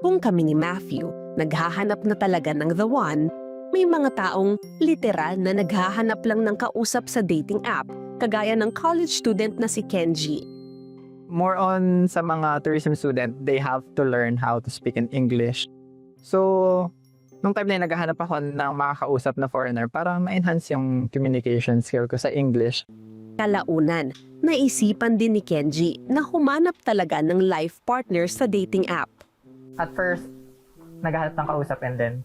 Kung kami ni Matthew naghahanap na talaga ng the one, may mga taong literal na naghahanap lang ng kausap sa dating app, kagaya ng college student na si Kenji. More on sa mga tourism student, they have to learn how to speak in English. So, nung time na yun, naghahanap ako ng makakausap na foreigner para ma-enhance yung communication skill ko sa English. Kalaunan, naisipan din ni Kenji na humanap talaga ng life partner sa dating app. At first, naghahanap ng kausap and then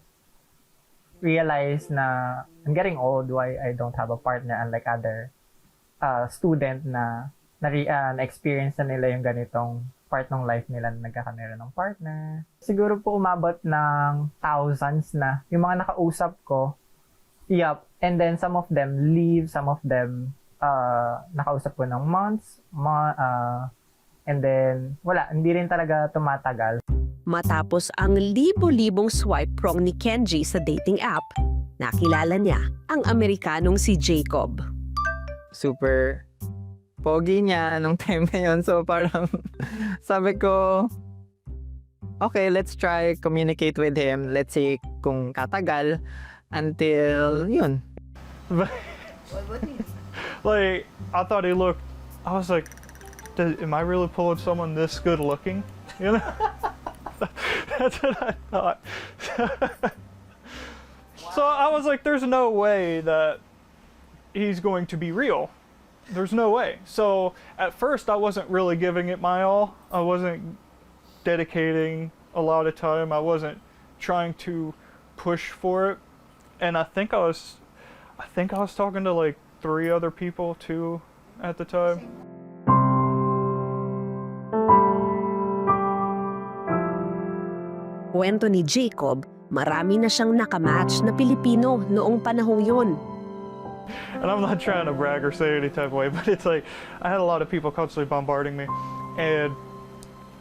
realize na I'm getting old, why I don't have a partner unlike other student na na-experience na nila yung ganitong part ng life nila na nagkakamera ng partner. Siguro po umabot ng thousands na yung mga nakausap ko. Yup. And then some of them leave, some of them nakausap ko ng months, and then wala, hindi rin talaga tumatagal. Matapos ang libo-libong swipe wrong ni Kenji sa dating app, nakilala niya ang Amerikanong si Jacob. Super pogi niya nung time na yun. So parang sabi ko, okay, let's try communicate with him. Let's see kung katagal until yun. Like, I thought he looked, I was like, am I really pulling someone this good looking? You know? That's what I thought. So I was like, there's no way that he's going to be real. There's no way. So at first I wasn't really giving it my all. I wasn't dedicating a lot of time. I wasn't trying to push for it. And I think I was talking to like 3 other people too at the time. Kwento ni Jacob, marami na siyang nakamatch na Pilipino noong panahong yun. And I'm not trying to brag or say any type of way, but it's like I had a lot of people constantly bombarding me. And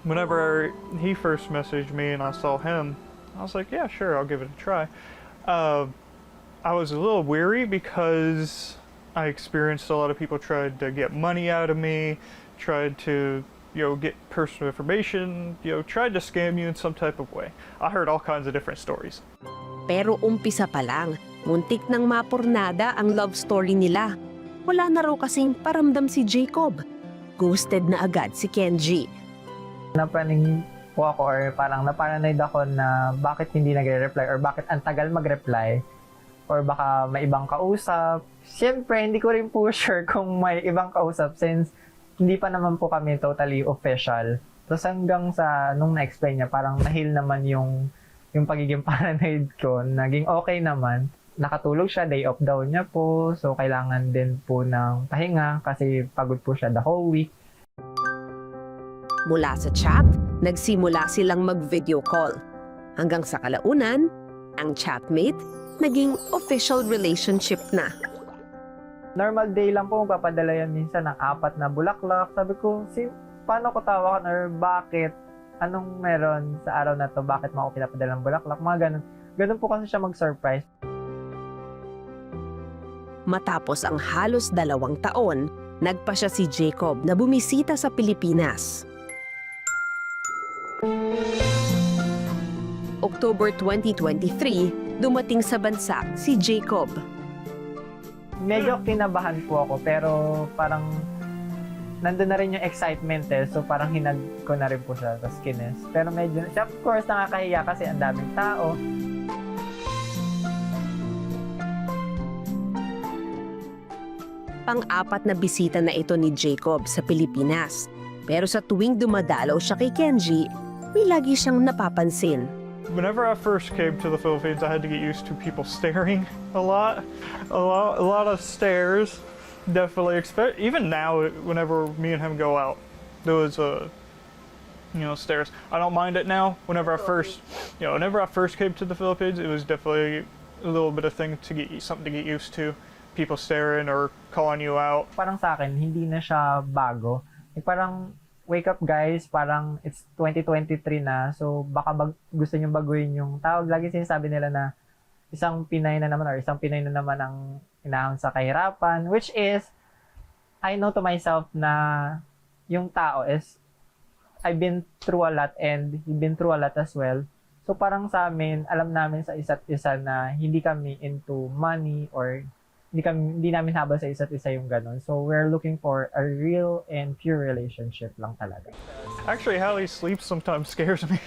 whenever he first messaged me and I saw him, I was like, yeah, sure, I'll give it a try. I was a little weary because I experienced a lot of people tried to get money out of me, tried to get personal information, tried to scam you in some type of way. I heard all kinds of different stories. Pero umpisa pa lang, muntik nang mapurnada ang love story nila. Wala na raw kasing paramdam si Jacob. Ghosted na agad si Kenji. Napaning po ako or parang naparanoid ako na bakit hindi nagre-reply or bakit ang tagal mag-reply or baka may ibang kausap. Siyempre, hindi ko rin po sure kung may ibang kausap since hindi pa naman po kami totally official. Tapos hanggang sa nung na-explain niya, parang nahil naman yung pagiging paranoid ko, naging okay naman. Nakatulog siya, day off daw niya po. So, kailangan din po ng pahinga kasi pagod po siya the whole week. Mula sa chat, nagsimula silang mag-video call. Hanggang sa kalaunan, ang chatmate naging official relationship na. Normal day lang po, magpapadala yan minsan ng 4 na bulaklak. Sabi ko, paano ko tawakan or bakit? Anong meron sa araw na to? Bakit mo ako pinapadala ng bulaklak? Mga ganun. Ganun po kasi siya mag-surprise. Matapos ang halos 2 taon, nagpa siya si Jacob na bumisita sa Pilipinas. October 2023, dumating sa bansa si Jacob. Medyo kinabahan po ako pero parang nandun na rin yung excitement so parang hinag ko na rin po siya sa skines. Pero medyo, of course, nakakahiya kasi ang daming tao. Pang-4 na bisita na ito ni Jacob sa Pilipinas. Pero sa tuwing dumadalaw siya kay Kenji, may lagi siyang napapansin. Whenever I first came to the Philippines, I had to get used to people staring a lot of stares. Definitely even now, whenever me and him go out, there was stares. I don't mind it now. Whenever I first came to the Philippines, it was definitely a little bit of something to get used to. People staring or calling you out. Parang sa akin, hindi na siya bago. Parang wake up guys, parang it's 2023 na, so baka gusto nyo baguhin yung tawag. Lagi sinasabi nila na isang Pinay na naman or isang Pinay na naman ang inahon sa kahirapan, which is, I know to myself na yung tao is I've been through a lot and he's been through a lot as well. So parang sa amin, alam namin sa isa't isa na hindi kami into money or hindi namin habol sa isa't isa yung ganun. So we're looking for a real and pure relationship lang talaga. Actually, how he sleeps sometimes scares me.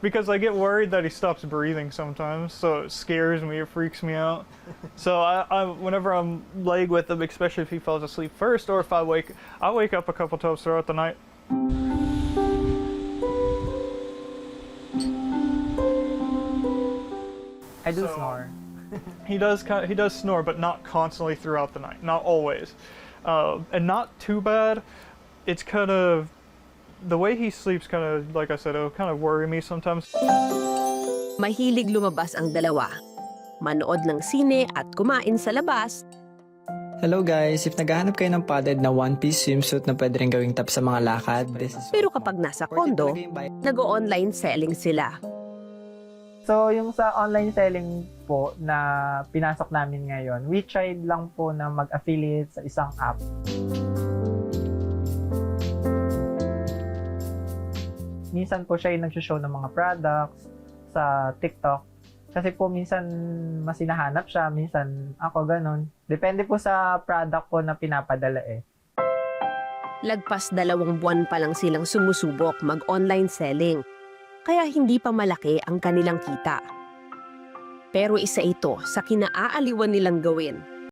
because I get worried that he stops breathing sometimes, so it scares me, it freaks me out. So I whenever I'm laying with him, especially if he falls asleep first or if I wake up a couple times throughout the night. I do So- snore. He does snore, but not constantly throughout the night, not always, and not too bad. It's kind of the way he sleeps, kind of like I said, it'll kind of worry me sometimes. Mahilig lumabas ang dalawa. Manood ng sine at kumain sa labas. Hello guys! If naghahanap kayo ng padded na one-piece swimsuit na pwede rin gawing top sa mga lakad, this is... Pero kapag nasa kondo, nag-online selling sila. So yung sa online selling po na pinasok namin ngayon, we tried lang po na mag-affiliate sa isang app. Minsan po siya yung nag-show ng mga products sa TikTok. Kasi po minsan mas hinahanap siya, minsan ako ganun. Depende po sa product po na pinapadala eh. Lagpas 2 buwan pa lang silang sumusubok mag-online selling, kaya hindi pa malaki ang kanilang kita. Pero isa ito sa kinaaaliwan nilang gawin